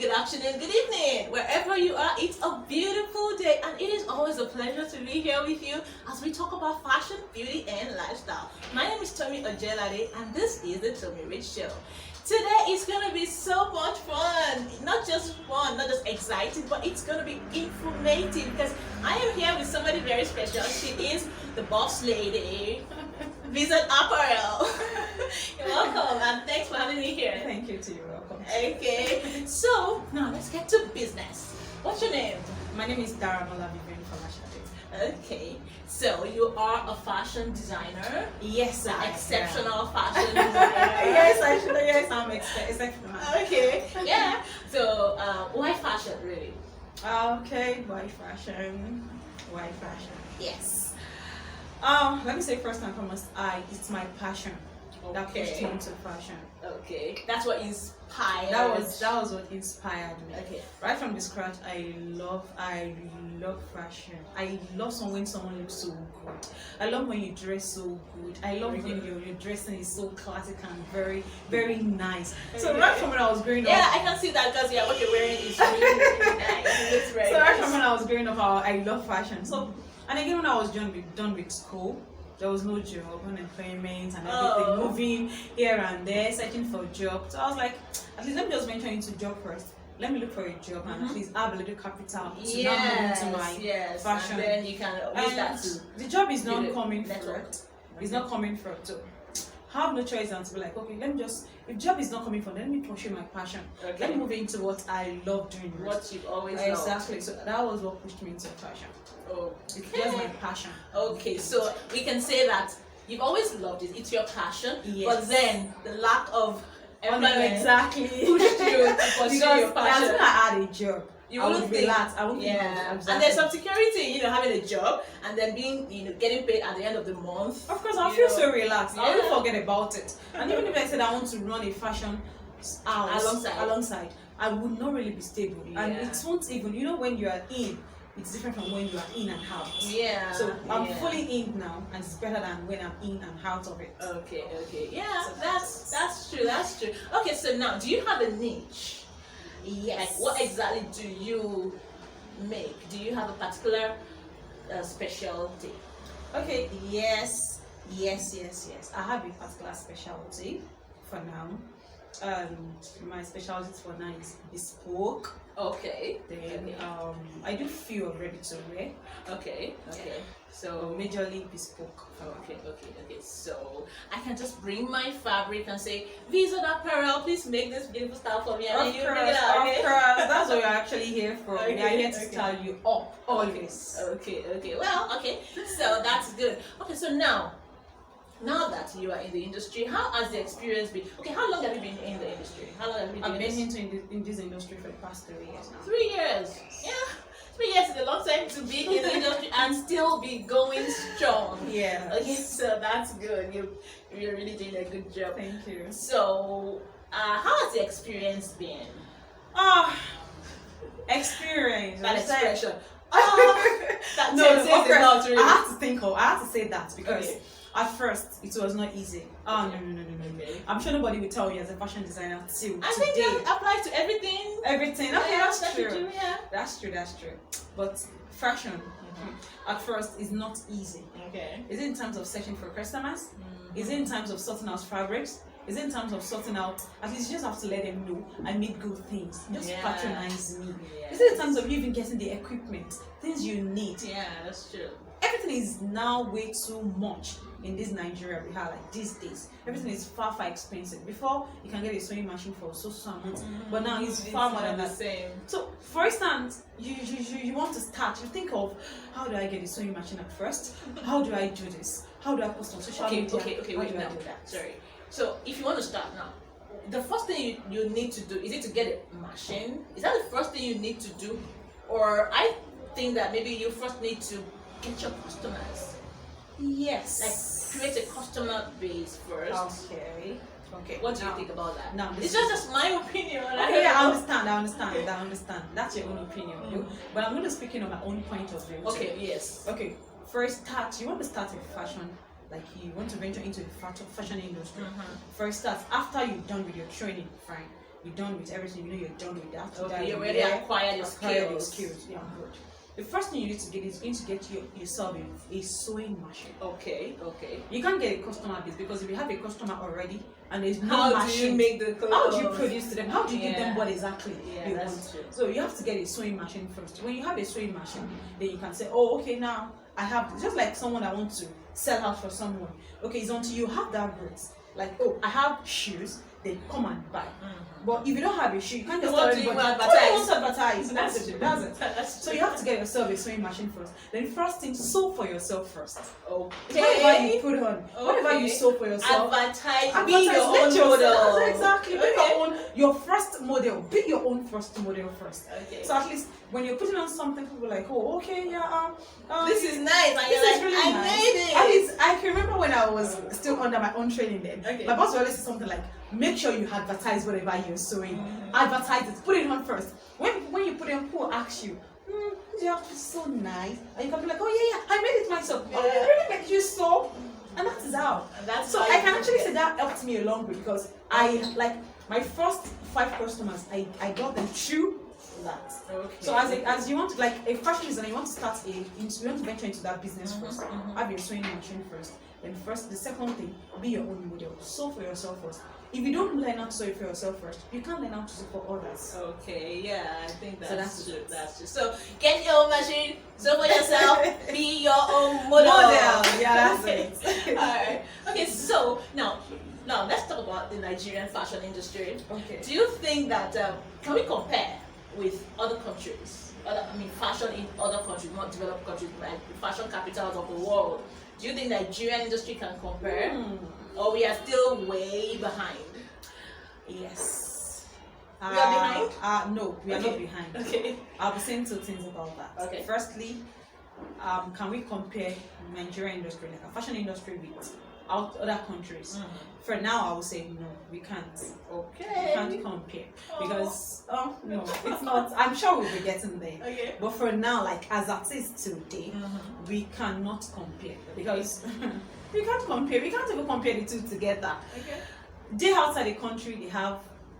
good afternoon, good evening. Wherever you are, it's a beautiful day and it is always a pleasure to be here with you as we talk about fashion, beauty and lifestyle. My name is Tommy Ojelade and this is the Tommy Rich Show. Today is going to be so much fun. Not just fun, not just exciting, but it's going to be informative because I am here with somebody very special. She is the boss lady, Visad Apparels. You're welcome and thanks for having me here. Thank you too. You're welcome. Okay, so now let's get to business. What's your name? My name is Dara Malabi from Ashade. Okay, so you are a fashion designer. Yes, An I exceptional fashion designer. Yes, I'm exceptional. Okay, yeah. So why fashion really? Okay, why fashion? Why fashion? Yes. Let me say first and foremost, it's my passion that pushed me into fashion. Okay, that's what inspired. That was what inspired me. Okay. Right from the scratch, I love fashion. I love when someone looks so good. I love when you dress so good. I love when your dressing is so classic and very, very nice. So right from when I was growing up. Yeah, I can see that because what you're wearing is really nice. It looks very So right nice. from when I was growing up, I love fashion. So, and again when I was done with school, there was no job, unemployment and everything, moving here and there, searching for a job. So I was like, at least let me just venture into job first. Let me look for a job and at least have a little capital to now move into my fashion. And then you can use that too. The job is not coming network. from. It's not coming from. So I have no choice than to be like, okay, let me just, if job is not coming from, let me pursue my passion. Okay. Let me move into what I love doing. What you've always loved. Exactly. So that was what pushed me into fashion. Okay. It's just my passion. Okay, so we can say that you've always loved it. It's your passion. Yes. But then the lack of employment Exactly. pushed you to pursue Because your as passion. soon as I had a job, You I wouldn't would think. relax. I wouldn't Yeah. think. And there's some security, having a job and then being, getting paid at the end of the month. Of course, I feel so relaxed. I Yeah. won't forget about it. And even if I said I want to run a fashion house alongside, I would not really be stable. And it won't even, when you are in, it's different from when you are in and out. Yeah. So I'm fully in now, and it's better than when I'm in and out of it. Okay. Yeah, so that's true. That's true. Okay, so now, do you have a niche? Yes. Like, what exactly do you make? Do you have a particular specialty? Okay, yes. I have a particular specialty for now. My specialty for now is bespoke. Okay. Then I do feel ready to wear. Okay. So majorly bespoke. Okay. So I can just bring my fabric and say, Visad Apparel, please make this beautiful style for me. And Of then you course, bring it out, okay? That's what we're actually here for. We are here to style you up always. Okay. Well, okay. So that's good. Okay, so now that you are in the industry, how has the experience been? Okay, how long have you been in the industry? How long have you been I've been in this industry for the past 3 years now. 3 years. Yeah. 3 years is a long time to be in the industry and still be going strong. Yeah. Okay, so that's good. You're really doing a good job. Thank you. So, how has the experience been? Experience. That expression. That No, says of a lot, course, really. I have to say that because Okay. at first it was not easy. No. Okay. I'm sure nobody will tell you as a fashion designer till I think today. that applies to everything. Everything. Okay, Yeah, that's that you true. do, yeah. That's true. But fashion, at first, is not easy. Okay. Is it in terms of searching for customers? Is it in terms of sorting out fabrics? Is it in terms of sorting out? At least you just have to let them know I make good things. Just patronize me. Yeah. Is it in terms of you even getting the equipment, things you need? Yeah, that's true. Everything is now way too much in this Nigeria we have like these days. Everything is far expensive. Before you can get a sewing machine for so amount, but now it's far more than the that. same. So, for instance, you want to start. You think of how do I get a sewing machine at first? How do I do this? How do I post on social media? Okay, How wait do I now. do that? Sorry. So if you want to start now, the first thing you need to do, is it to get a machine? Is that the first thing you need to do? Or I think that maybe you first need to get your customers. Yes. Like create a customer base first. Okay. What do you think about that? Now, It's just my opinion. Okay, I understand. That's your own opinion, but I'm going to speak in on my own point of view. Okay, yes. Okay. First, you want to start a fashion like you want to venture into the fashion industry, first start after you're done with your training, fine. You're done with everything, you're done with that. Okay, you already acquired your skills. Yeah, good. The first thing you need to get is to get yourself a sewing machine. Okay. You can't get a customer base because if you have a customer already and there's no How machine, do you make the clothes? how do you produce to them? How do you give them what exactly they that's want? true. So you have to get a sewing machine first. When you have a sewing machine, then you can say, oh, okay, now I have this. Just like someone that wants to sell out for someone. Okay, it's until you have that goods. Like, oh, I have shoes, they come and buy. But if you don't have a shoe, you can't just tell everybody, advertise. That's it. So you have to get yourself a sewing machine first. Then first thing, sew for yourself first. Okay. Whatever you put on, whatever you sew for yourself. Advertise, be your own model. That's exactly. Be your first model. Be your own first model first. Okay. So at least when you're putting on something, people are like, oh, okay, yeah, this is nice. And this you're is like, really I nice. made it. At least I can remember when I was still under my own training then. Okay. My boss would always say something like, make sure you advertise whatever you're sewing. Advertise it. Put it on first. When you put it on, people ask you, the outfit is so nice. And you can be like, oh yeah, I made it myself. Yeah. Oh, you really make you sew? And that is how. That's so how I you can do actually it. say that helped me a long way because I like my first 5 customers, I got them through that. Okay. So as you want to, like a fashion designer, you want to start you want to venture into that business first. Have your sewing machine first. Then the second thing, be your own model. Sew for yourself first. If you don't learn how to sew it for yourself first, you can't learn how to sew for others. Okay, yeah, I think that's So true. That's true. So get your own machine, sew for yourself, be your own model. Yeah, that's it. Alright. Okay, so now let's talk about the Nigerian fashion industry. Okay. Do you think that can we compare with other countries? Fashion in other countries, not developed countries, like the fashion capitals of the world. Do you think Nigerian industry can compare, or we are still way behind? Yes. We are behind? No, we are not behind. Okay. I'll be saying 2 things about that. Okay. Firstly, can we compare Nigerian industry, like a fashion industry, with other countries? For now, I would say no, we can't. Okay. We can't compare because no, it's not. I'm sure we'll be getting there. Okay. But for now, like as it is today, we cannot compare because we can't compare. We can't even compare the two together. Okay. They outside the country, they have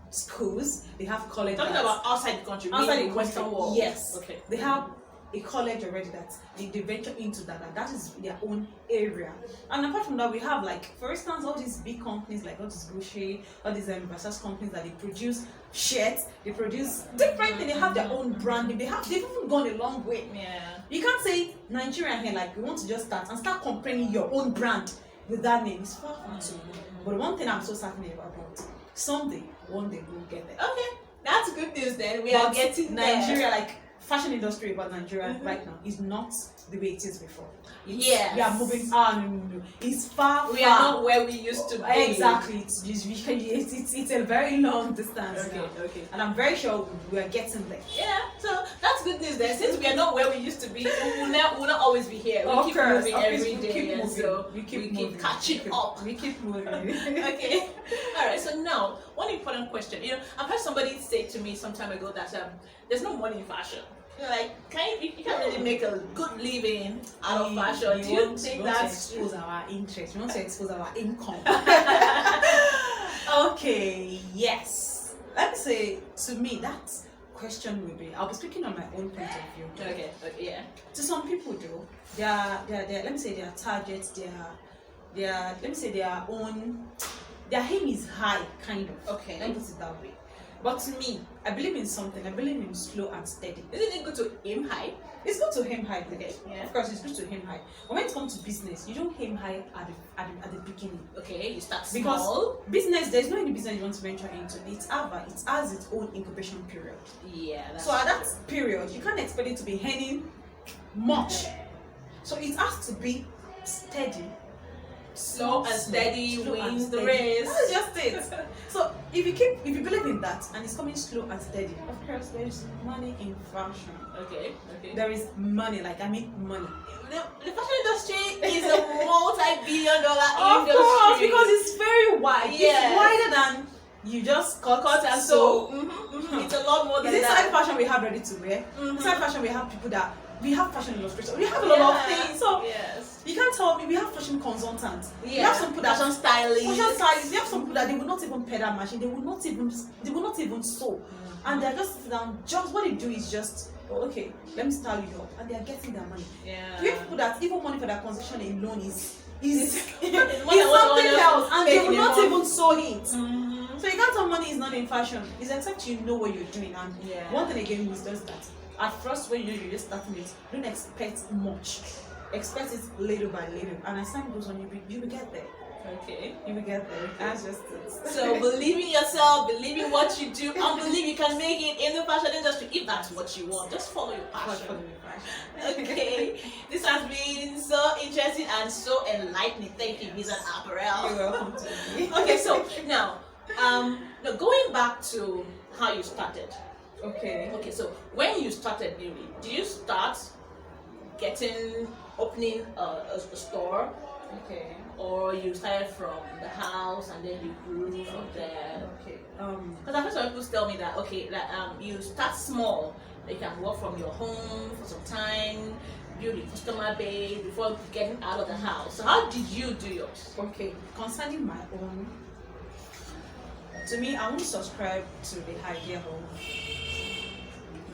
schools, they have colleges. Talking about outside the country, Outside meaning the Western country, world. yes. Okay. They have a college already that they venture into that, and that is their own area. And apart from that, we have, like, for instance, all these big companies like all these Gucci, all these Versace companies that they produce shirts, they produce different things, they have their own branding, they've even gone a long way. Yeah. You can't say Nigeria here, like, we want to just start comparing your own brand with that name. It's far from so. But one thing I'm so certain about, someday, one day we'll get there. Okay, that's good news then. We are getting Nigeria, there. like fashion industry about Nigeria right now is not the way it is before. Yes. We are moving on. It's far. We are not where we used to be. Exactly. It's a very long distance now. Okay. And I'm very sure we are getting there. Yeah, so that's good news then. Since we are not where we used to be, we'll not always be here. We Of keep course, moving of course, every we day, keep and moving. so We keep keep moving. catching up. We keep moving. Okay. All right. So now, one important question. I've heard somebody say to me some time ago that there's no money in fashion. Like, you can't really make a good living out of fashion. Do you think that's to expose our interest? We want to expose our income. Okay. Yes. Let me say, to me, that question will be. I'll be speaking on my own point of view. Okay. Yeah. To some people, though, let me say their targets, let me say their aim is high, kind of. Okay. Let me put it that way. But to me, I believe in something. I believe in slow and steady. Isn't it good to aim high? It's good to aim high, okay? Yeah. Of course, it's good to aim high. But when it comes to business, you don't aim high at the beginning. Okay, you start Because small. business, there's no any business you want to venture into. It has its own incubation period. Yeah. That's So at that period, you can't expect it to be earning much. So it has to be steady. slow and steady Slow and wins the steady. race. That's just it. So if you believe in that and it's coming slow and steady, of course there's money in fashion. Okay. There is money, money. The fashion industry is a multi-billion-dollar Of industry. course, because it's very wide. Yes. It's wider than you just cut and sew. so it's a lot more than It's inside that. fashion we have ready to wear. Mhm. Inside fashion we have people that we have fashion illustrators, we have a lot of things. So yes. you can't tell me we have fashion consultants. Yeah. We have some people that fashion stylists. We have some people that they will not even pedal machine. They will not even sew, and they're just sitting down. Just what they do is just, oh, okay, let me style you up, and they are getting their money. Yeah. We have people that even money for their concession alone is something It's else, and they will not making even sew it. Mm-hmm. So you can't tell money is not in fashion. It's except you know what you're doing. And Yeah. one thing again is just that at first when you're just starting it, don't expect much. Expect it little by little, and as time goes on, you will get there. Okay. You will get there. That's just it. So believe in yourself, believe in what you do, and believe you can make it in the fashion industry if that's what you want. Just follow your passion. Okay. This has been so interesting and so enlightening. Thank you, Visad Apparels. You're welcome to me. Okay, so now going back to how you started. Okay. Okay, so when you started Beauty, did you start opening a store, Okay. or you started from the house and then you grew from there? Okay. Because I've heard some people tell me that you start small, you can work from your home for some time, build a customer base before getting out of the house. So how did you do yours? Okay. Concerning my own, to me, I won't subscribe to the idea of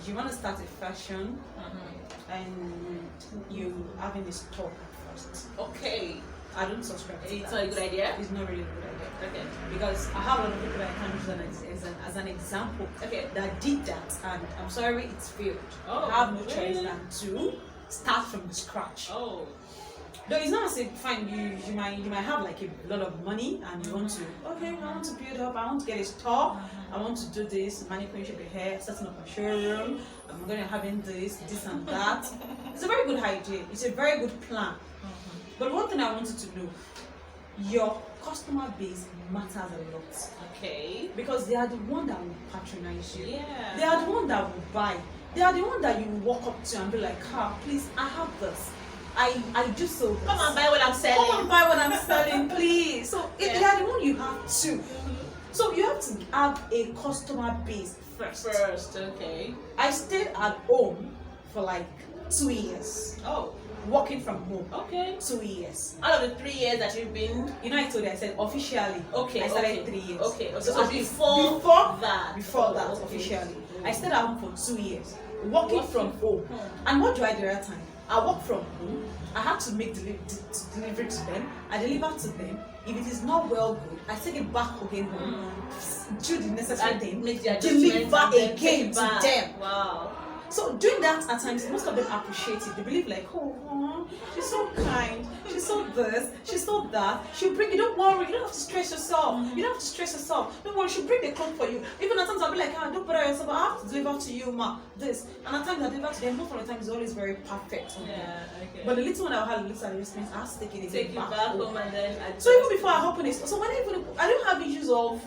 you want to start a fashion and you having a store first. Okay. I don't subscribe to It's that. not a good idea? It's not really a good idea. Okay. Because I have a lot of people that I can use as an example Okay. that did that, and I'm sorry it's failed. Oh, I have no choice really? than to start from scratch. Oh. Though it's not as if fine, you might have like a lot of money and you want to, okay, I want to build up, I want to get a store, I want to do this, manipulation of hair, setting up a showroom, I'm going to having this and that. It's a very good idea. It's a very good plan. But one thing I wanted to know, your customer base matters a lot. Okay. Because they are the one that will patronize you. Yeah. They are the one that will buy. They are the one that you walk up to and be like, please, I have this. I do so this. Come and buy what I'm selling. Come and buy what I'm selling, please. So Yeah. they are the one you have to. So you have to have a customer base first. Okay. I stayed at home for like 2 years. Oh. Working from home. Okay. 2 years. Out of the 3 years that you've been. You know, I told you, I said officially. Okay. I started okay. 3 years. Okay. So So before that. Before that, okay. officially. I stayed at home for 2 years. Working from home. Hmm. And what do I do at that time? I work from home. I have to make delivery to them. I deliver to them. If it is not well good, I take it back again home. Do the necessary thing. Make the Deliver adjustments and then take again it to back. them. Wow. So doing that at times, most of them appreciate it. They believe like, she's so kind, she's so this, she's so that. She'll bring you. Don't worry, you don't have to stress yourself. You don't have to stress yourself. Don't worry, she'll bring the clothes for you. Even at times I'll be like, don't bother yourself. I have to deliver to you, ma. This, and at times I deliver to them. Most of the time it's always very perfect. Yeah. Okay. But the little one I'll have looks at the response, I have to take it take again you back home and then. So even before I open it, so when I don't have issues of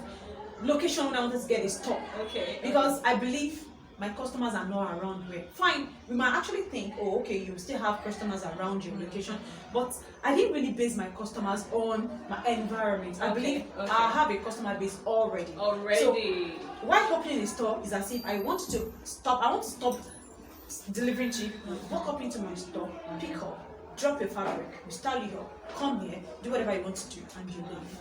location when I wanted to get a store. Okay. Because I believe my customers are not around here. Fine, we might actually think, oh, okay, you still have customers around your location, but I didn't really base my customers on my environment. I believe I have a customer base already. So why opening a store is as if I want to stop delivering to you. Walk up into my store, pick up, drop your fabric, we style you up, come here, do whatever you want to do, and you leave.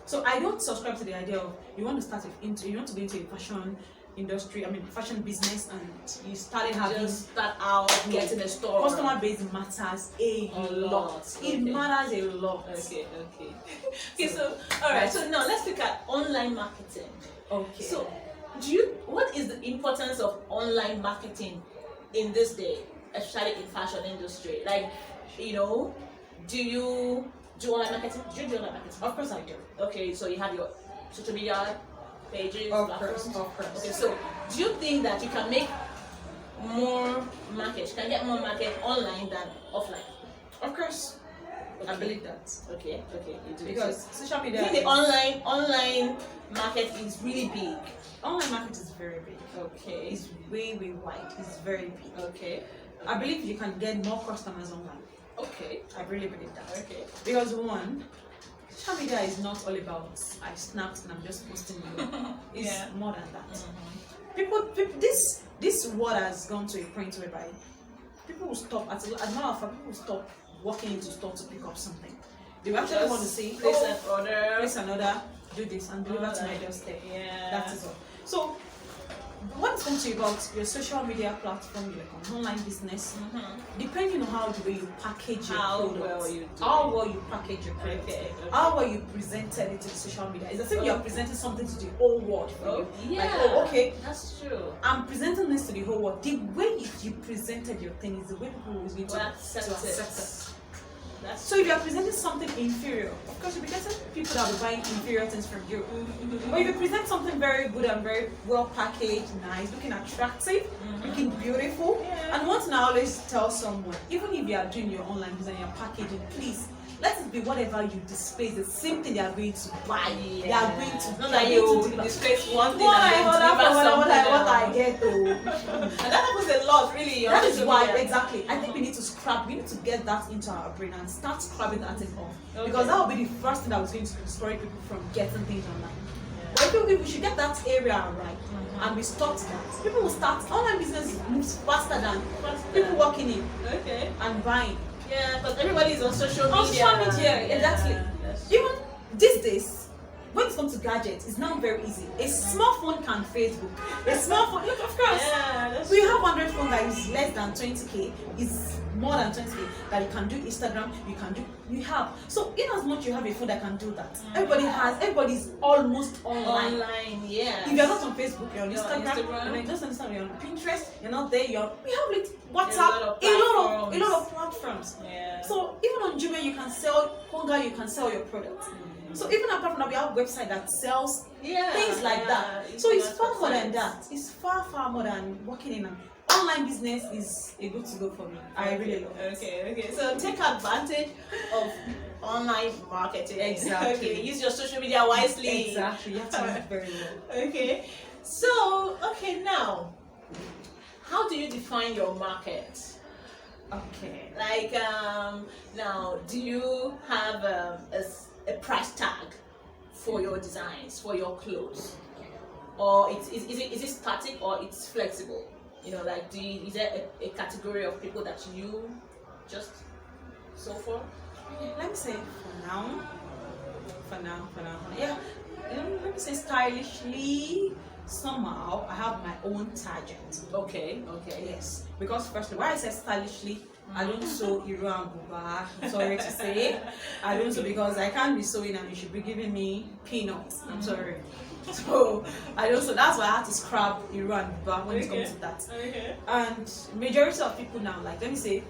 So I don't subscribe to the idea of you want to you want to go into a fashion industry, fashion business, and you started having just start out getting a store. Customer base matters a lot. Okay. It matters a lot. Okay, so alright, so now let's look at online marketing. Okay. So what is the importance of online marketing in this day, especially in fashion industry? Like, do you do online marketing? Do you do online marketing? Of course I do. Okay, so you have your social media pages, Of platforms. course. Okay, so do you think that you can make more market, you can get more market online than offline? Of course. Okay. I believe that. Okay, you do. Because social I media think the online market is really big. online market is very big. Okay. It's way wide. It's very big. Okay. I believe you can get more customers online. Okay. I really believe that. Okay. Because one, social media is not all about I snapped and I'm just posting you. It's more than that. People, this world has gone to a point whereby people will stop, as a matter of fact, people will stop walking into store to pick up something. They will actually want to say, place an order, place an order, do this, and deliver to my doorstep. Yeah. That is all. So, when it comes to about your social media platform, like an online business, depending on how the way you package your products, how well you package your products, how well you presented it to the social media. It's as if you're presenting something to the whole world for you. Yeah, like, okay, that's true. I'm presenting this to the whole world. The way you presented your thing is the way people will need to accept it. So if you're presenting something inferior, of course you'll be getting people that will buy inferior things from you. But if you present something very good and very well packaged, nice, looking attractive, looking beautiful, and one thing I always tell someone, even if you are doing your online business and you're packaging, please let it be whatever you display, the same thing they are going to buy. They are going to not that you display one thing and what I get though. And that happens a lot, really. That is why, exactly. I think we need to scrap. We need to get that into our brain and start scrapping that thing off, because that will be the first thing that was going to discourage people from getting things online. But if we should get that area right, and we stop that, people will start. Online business moves faster than people walking in and buying. Yeah, because everybody is on social media. On social media, exactly. Even these days, when it comes to gadgets, it's now very easy. A smartphone can Facebook. A smartphone, look, of course. Yeah, we have 100 phone that is less than 20k, is more than 20k, that you can do Instagram, you have. So in as much you have a phone that can do that, everybody's almost online. Yeah. If you're not on Facebook, you're on Instagram, you're just on Instagram, you're on Pinterest, you're not there, we have like WhatsApp, a lot of platforms. Yeah. So even on Gmail you can sell you can sell your products. So even apart from that, we have a website that sells things like that. So it's far more than that. It's far more than working in an online business is a good to go for me. I really love it. Okay. So take advantage of online marketing. Exactly. Use your social media wisely. Exactly. You have to do it very well. Okay. So now, how do you define your market? Okay. Like now, do you have a price tag for your designs, for your clothes, or is it static or it's flexible? Like is there a category of people that you just so for? Let me say for now, yeah. Let me say stylishly. Somehow I have my own target. Okay. Yes. Because firstly, why I said stylishly, I don't sew youre and buba. I'm sorry to say. I don't sew because I can't be sewing and you should be giving me peanuts. I'm sorry. So I don't sew. That's why I had to scrap youre and buba when it comes to that. And majority of people now, like let me say,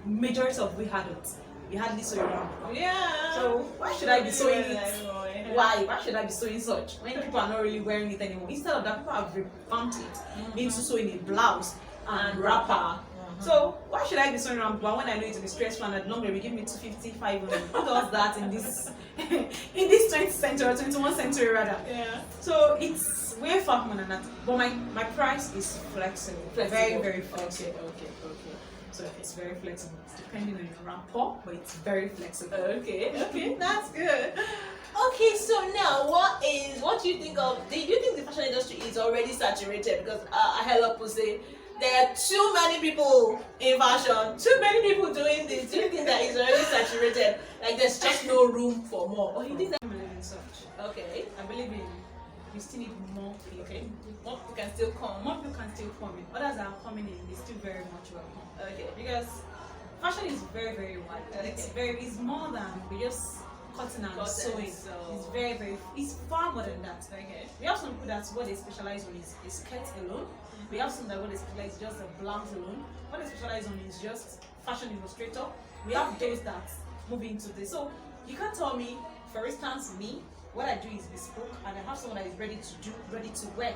majority of we hardly sew youre and buba. Yeah. So why should I be sewing it? Why should I be sewing such when people are not really wearing it anymore? Instead of that, people have revamped it into sewing a blouse and wrapper. So why should I be sewing around when I know it to be stressful and at long run will give me 250, 500? Who does that in this 20th century or 21st century rather? Yeah. So it's way far more than that. But my price is flexible. Very, very flexible. Okay. So it's very flexible. It's depending on your rapport, but it's very flexible. Okay, that's good. Okay, so now what do you think of? Do you think the fashion industry is already saturated? Because I heard people say there are too many people in fashion, too many people doing this. Do you think that is already saturated? Like there's just no room for more? Or you think that? I believe in such. Okay. I believe in we still need more people. Okay. More people can still come. More people can still come in. Others that are coming in, they still very much welcome. Okay. Because fashion is very, very wide. Okay. It's more than we just cutting and sewing. It's very, it's far more than that. Okay. We have some people that's what they specialize on is skirt alone. We have some that what they specialize just a blouse alone. What they specialize on is just fashion illustrator. We have those that move into this. So you can't tell me, for instance, me, what I do is bespoke, and I have someone that is ready to wear.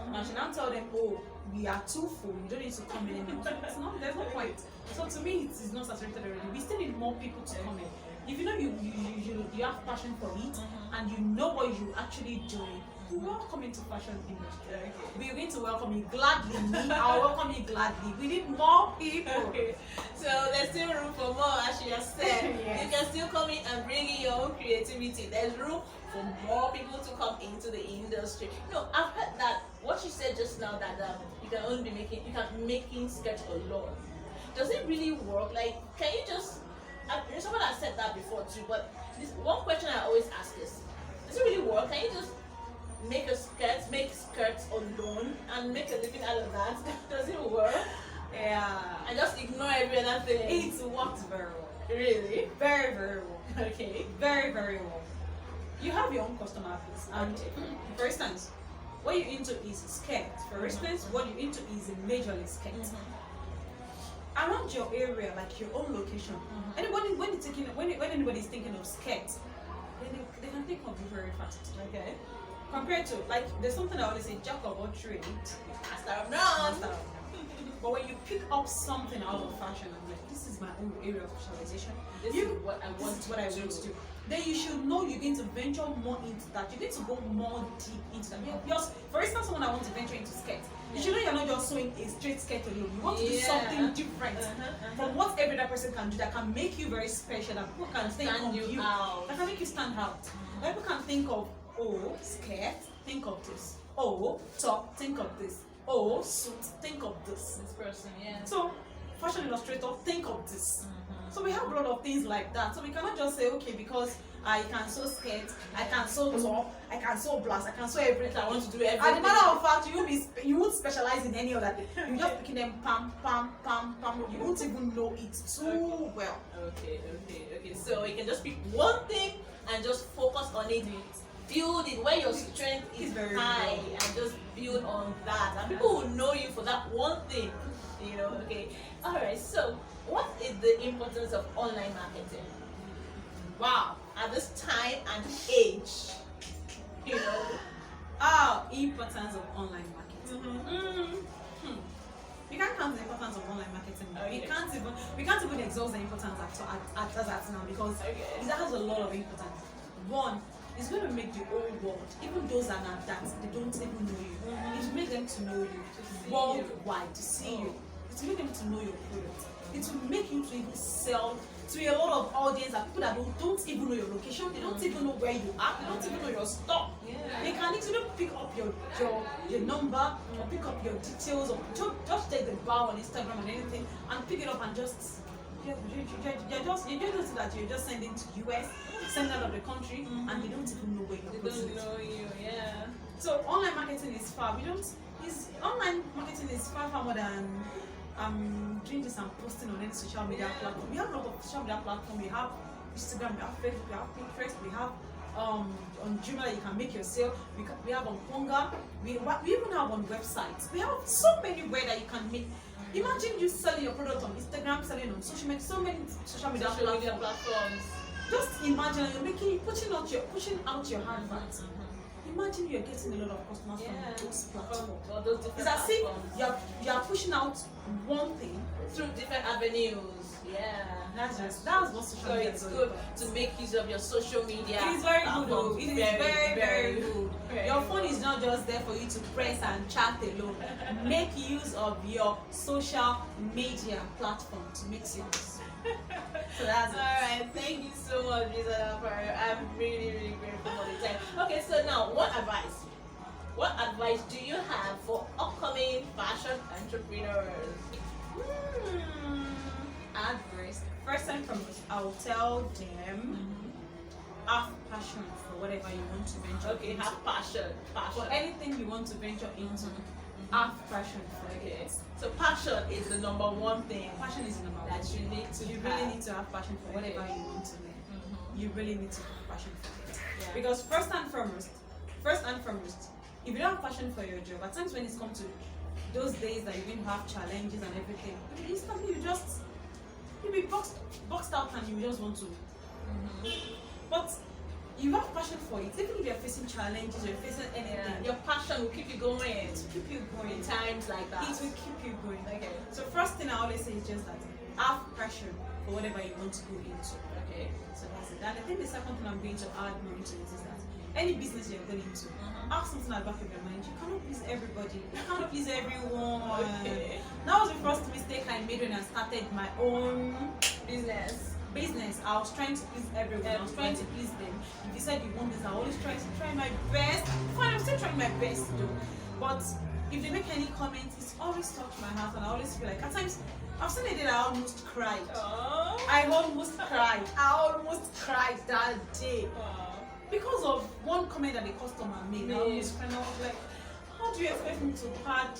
And I should now tell them, oh, we are too full, you don't need to come in anymore. So there's no point. So to me, it is not saturated already. We still need more people to come in. If you know you have passion for it, and you know what you're actually doing, you welcome into fashion industry. We're going to welcome you gladly. I'll welcome you gladly. We need more people. Okay. So there's still room for more, as you have said. Yes. You can still come in and bring in your own creativity. There's room for more people to come into the industry. I've heard that what you said just now, that you can only be making sketch alone. does it really work? Like, can you just? Someone has said that before too, but this one question I always ask is, does it really work? Can you just make skirts alone and make a living out of that? Does it work? Yeah. And just ignore every other thing. It works very well. Really? Very, very well. Okay. Very, very well. You have your own customer base. And for instance, what you're into is skirts. For instance, what you're into is majorly skirts. Around your area, like your own location, anybody when anybody's thinking of skirts, they can think of you very fast. Okay. Compared to, like, there's something I always say, jack of all trades, Master of none. master of none. But when you pick up something out of fashion, I'm like, this is my own area of specialization. This is what I want to do. Then you should know you need to venture more into that. You need to go more deep into that. Just, for instance, when I want to venture into skirts, you should know you're not just sewing a straight skirt alone. You want to do something different from what every other person can do that can make you very special, that people can think of you, that can make you stand out. That people can think of, oh, skirt, think of this. Oh, top, think of this. Oh, suit, think of this. This person, yeah. So, fashion illustrator, think of this. So we have a lot of things like that. So we cannot just say, okay, because I can sew skirts, I can sew top, I can sew blouse, I can sew everything. I want to do everything. As a matter of fact, you won't specialize in any other thing. You just picking them pam, pam, pam, pam. You won't even know it too well. Okay. So you can just pick one thing and just focus on it. Build it where your strength is very high, and just build on that. And people will know you for that one thing. Okay. All right. So, what is the importance of online marketing? Wow. At this time and age, Importance of online marketing. You can't count the importance of online marketing. Okay. We can't even exhaust the importance at that now, because it has a lot of importance. One, it's going to make the whole world, even those that are not that, they don't even know you. It will make them to know you worldwide, to see you. It will make them to know your product. It will make you to even sell to a lot of audience, that people that don't even know your location, they don't even know where you are, they don't even know your store. They can literally pick up your number, or pick up your details, or just take the bar on Instagram and anything, and pick it up and just you're just that you're just sending to US, sending out of the country, and they don't even know where you're they don't know you. Yeah. So online marketing is far. Online marketing is far more than doing this and posting on any social media platform. We have a lot of social media platforms. We have Instagram, we have Facebook, we have Pinterest, we have on Joomla you can make your sale. We have on Ponga. We even have on websites. We have so many ways that you can make. Imagine you selling your product on Instagram, selling on social media, so many social media platforms. Just imagine you're pushing out your adverts. Imagine you're getting a lot of customers from those platforms. It's as if you're pushing out one thing through different avenues. Yeah. That's what social media is. So it's good to make use of your social media. It is very good. It is very, very good. Very your good. phone is not just there for you to press and chat alone. Make use of your social media platform to make sales. So that's it. Alright, thank you so much, Visad Apparels. I'm really, really grateful for the time. Okay, so now what advice do you have for upcoming fashion entrepreneurs? Advice. First and foremost, I'll tell them have passion for whatever you want to venture Okay, into. have passion. For anything you want to venture into, have passion for Okay. it. So passion is the number one thing Passion is the number that one. you need to You have. really need to have passion for whatever you want to learn. You really need to have passion for it. Yeah. Because first and foremost, if you don't have passion for your job, at times when it's come to those days that you're going to have challenges and everything, instantly you'll be boxed out and you just want to. But you have passion for it, even if you're facing challenges, you're facing anything. Your passion will keep you going. It will keep you going. In times like that. It will keep you going. Okay. So first thing I always say is just that have passion for whatever you want to go into. Okay. So that's it. And I think the second thing I'm going to add more into it is that any business you're going into, have something at the back of your mind. You cannot please everybody. You cannot please everyone. Okay. That was the first mistake I made when I started my own business. I was trying to please everyone. I was trying to please them. If you said you want this, I always try my best. Fine, I'm still trying my best though. But if they make any comments, it's always touched my heart, and I always feel like at times I've seen a day that I almost cried. I almost cried. I almost cried that day because of one comment that the customer made. I almost cried. I was like, how do you expect me to pad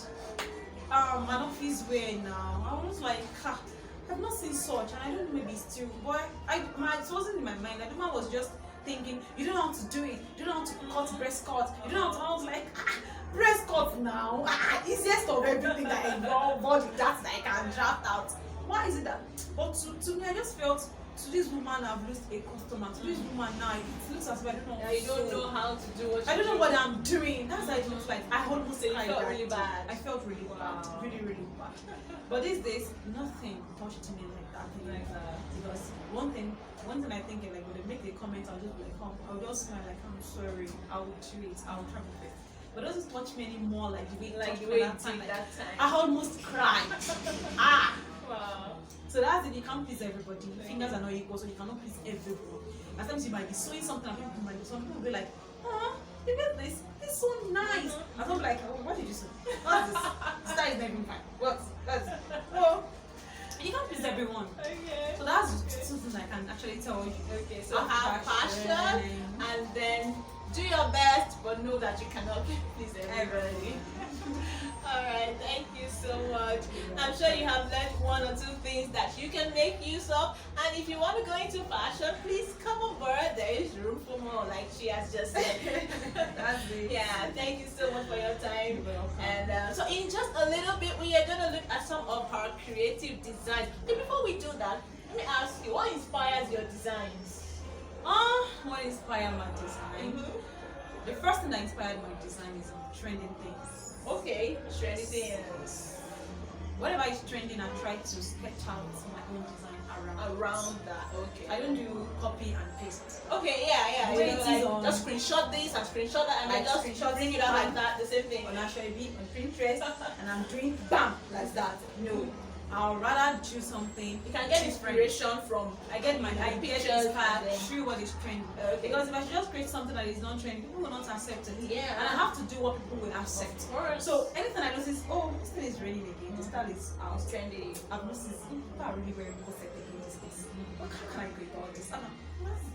an office wear now? I was like, I've not seen such, and I don't know, maybe it's still, but it wasn't in my mind. The woman was just thinking, you don't know how to do it, you don't know how to cut breast cut, you don't know how to. I was like, breast cut now, easiest of everything that involve body that I can draft out. Why is it that? But to me, I just felt, to this woman I've lost a customer. To this woman now, it looks as if I don't know. You don't know how to do what I don't know what I'm doing. That's why it looks like I almost cried. Felt really bad. I felt really bad, really, really bad. But these days, nothing touched me like that. Because one thing I think, like when they make a comment, I'll just be like, I'll just smile like, I'm sorry, I'll do it, I'll try my best. But it doesn't touch me anymore like the way that time. I almost cried. Wow. So that's it. You can't please everybody. Fingers are not equal, so you cannot please everyone. At times you might be sewing something, and people might be, some people will be like, you get this? It's so nice. And I'm like, what did you say? What's this? This style is not even fine. What's well, you can't please everyone. Okay. So that's something I can actually tell you. Okay, so have passion and then do your best, but know that you cannot please everybody. Alright, thank you so much. I'm sure you have learned one or two things that you can make use of. And if you want to go into fashion, please come on board. There is room for more, like she has just said. That's it. Yeah, thank you so much for your time. And so in just a little bit, we are going to look at some of her creative designs. But before we do that, let me ask you, what inspires your designs? What inspired my design? The first thing that inspired my design is trending things. Okay, trendy things. Whatever is trending, I try to sketch out my own design around that. Okay. I don't do copy and paste. Okay, yeah. When it is on, just screenshot this and screenshot that, and like then just bring it out like that. The same thing. On Ashwebi, on Pinterest, and I'm doing bam like that. No, I'll rather do something. You can get inspiration from. I get my pictures through what is trending. Okay. Because if I should just create something that is not trending, people will not accept it. Yeah. And I have to do what people will accept. Of course. So anything I notice, this thing is raining again. This style is out. It's trendy. I've noticed people are really very corset again these days. What can I create all this?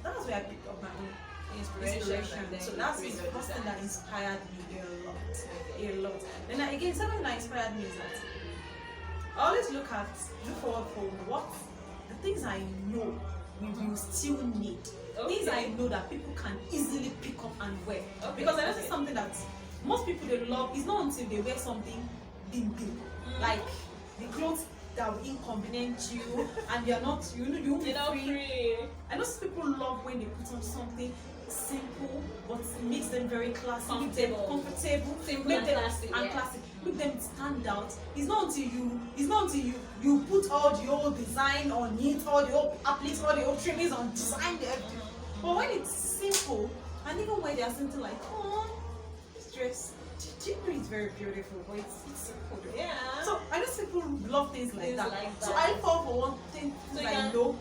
That's where I picked up my own inspiration. So that's the first thing that inspired me a lot. Then again, something that inspired me is that I always look forward for what the things I know we will still need. Things I know that people can easily pick up and wear. Because I know it's something that most people they love. It's not until they wear something big, like the clothes that will inconvenience you, and you're not, you won't be free. I know people love when they put on something simple, but it makes them very classy, comfortable, simple and classic. Make them stand out. It's not until you put all the old design on it, all the old appliques, all the old trimmings on design everything. But when it's simple, and even when they are something like, this dress, it's very beautiful, but it's simple. Yeah. So I know people love things like that. So I fall for one thing. So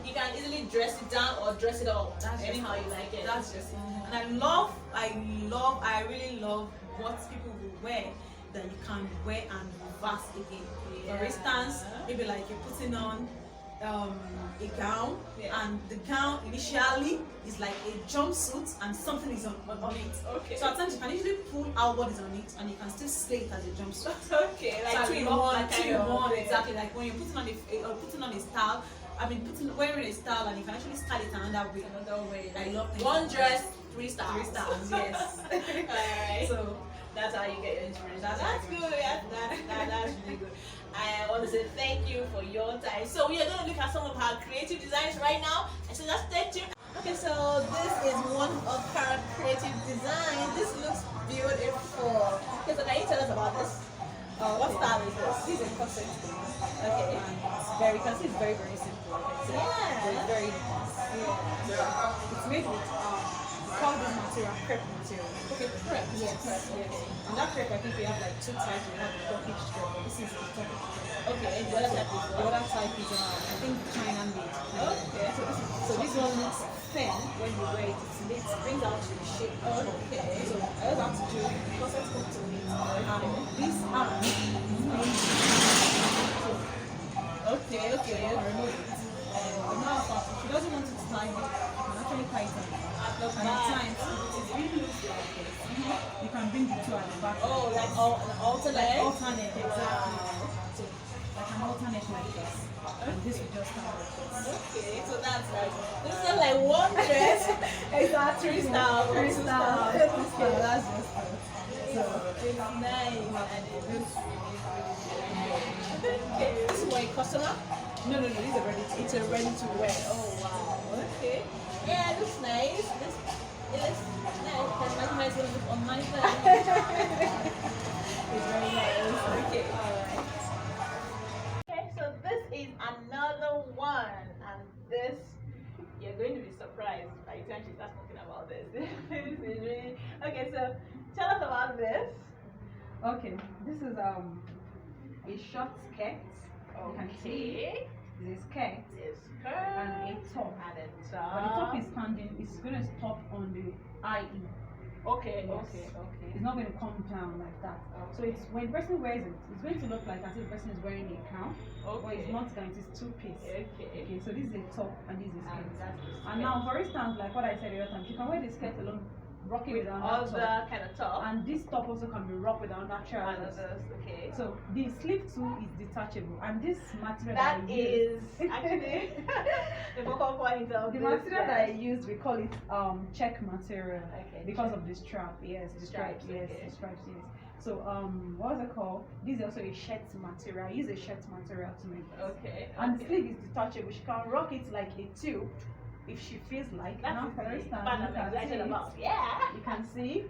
you can easily dress it down or dress it up. That's anyhow you like it. That's just it. And I really love what people will wear that you can wear and reverse again. Yeah. For instance, maybe like you're putting on a gown, and the gown initially is like a jumpsuit and something is on it. Okay. So at times you can usually pull out what is on it and you can still slay it as a jumpsuit. Okay, like so two in one, exactly. Like when you're putting on a style. Wearing a style and you can actually style it another way. I love things. One dress, 3 styles. 3 styles, yes. Alright. So that's how you get your inspiration. That's good. That's really good. I want to say thank you for your time. So we are going to look at some of her creative designs right now. So let's stay tuned. Okay, so this is one of her creative designs. This looks beautiful. Okay, so can you tell us about this? What style is this? This is a corset. Okay. It's very, very simple. Yeah. It's very nice. Yeah. It's made with call this material crepe material. Okay, crepe. Yes. And that crepe, I think we have like 2 types. We have the Turkish crepe, but this is the Turkish crepe. Okay, and the other type is the other type is I think China made. Okay. So this one looks thin when you wear it. It brings out the shape. Okay. So I always have to do corset hook to it. And these arms So you can remove it. And now, if she doesn't want it to tie it, you can actually tighten it. And at times, if it really looks like this, you can bring the two at the back. Oh, like an alternate? Alternate, exactly. So, like an alternate like this. And this will just come like this. Okay, so that's like, this is like one dress. Exactly. Three styles. Three styles. Three styles. That's just it. So, It's nice and it looks okay. This is for a customer? no, these are ready to It's a ready to wear. Oh wow. Okay. Yeah, it looks nice. It looks nice. That's my husband look on my side. It's very nice. Okay, alright. Okay, so this is another one. And this you're going to be surprised by the time she starts talking about this. This is really okay, so tell us about this. Okay, this is a short skirt. You can see Okay. this is a skirt This skirt and a top. and a But the top top. is standing. It's going to stop on the IE. Okay, Yes. okay. It's not going to come down like that. So it's when the person wears it, it's going to look like as if the person is wearing a crown. But Okay. it's not going to. It's two-piece. Okay. Okay, so this is a top and this is a And skirt. that's the And now, for instance, like what I said the other time, you can wear the skirt alone, rock it with another top. other kind of top. And this top also can be rocked with another trousers. Another, okay. So the sleeve too is detachable, and this material That I use, is actually the focal point of the this, material that I guys. use, we call it check material Okay, because check. of the strap. Yes, the Stripes, stripes. Yes, okay. the stripes. Yes. So what was it called? This is also a shirt material. I use a shirt material to make this. Okay. And the okay. sleeve is detachable. She can rock it like a tube if she feels like. That's Now, for the instance, part look I'm at excited it. about. Yeah. You can see.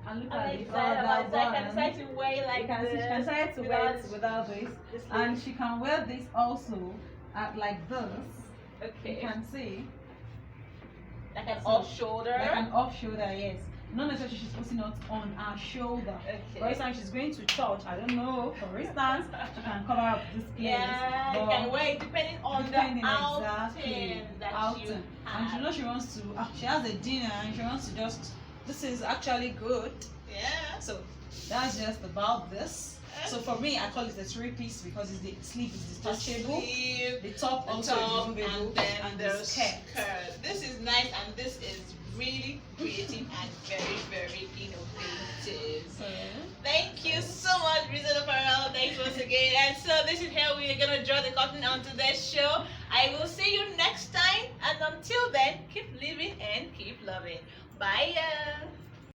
And look I'm at the excited about other it. I can one. decide to wear it like You can see she this can decide to wear it without this, this and sleeve. she can wear this also at like this. Okay. You can see like an So, off shoulder. like an off shoulder. Yes, not necessarily she's putting it on her shoulder. Okay. For instance, she's going to church. I don't know. For instance, she can cover up this place. Yeah, you but can wear it depending on depending the outing exactly that outing. you And she have. knows she wants to. She has a dinner and she wants to just. This is actually good. Yeah. So that's just about this. So for me, I call it a three-piece because it's the sleeve is detachable. Sleeve, The top the also top, is removable, and then and the there's skirt. skirt. This is nice and this is really creative and very, very innovative. Thank you so much, Visad Apparels. Thanks once again. And so this is how we are gonna draw the curtain onto this show. I will see you next time, and until then, keep living and keep loving. Bye.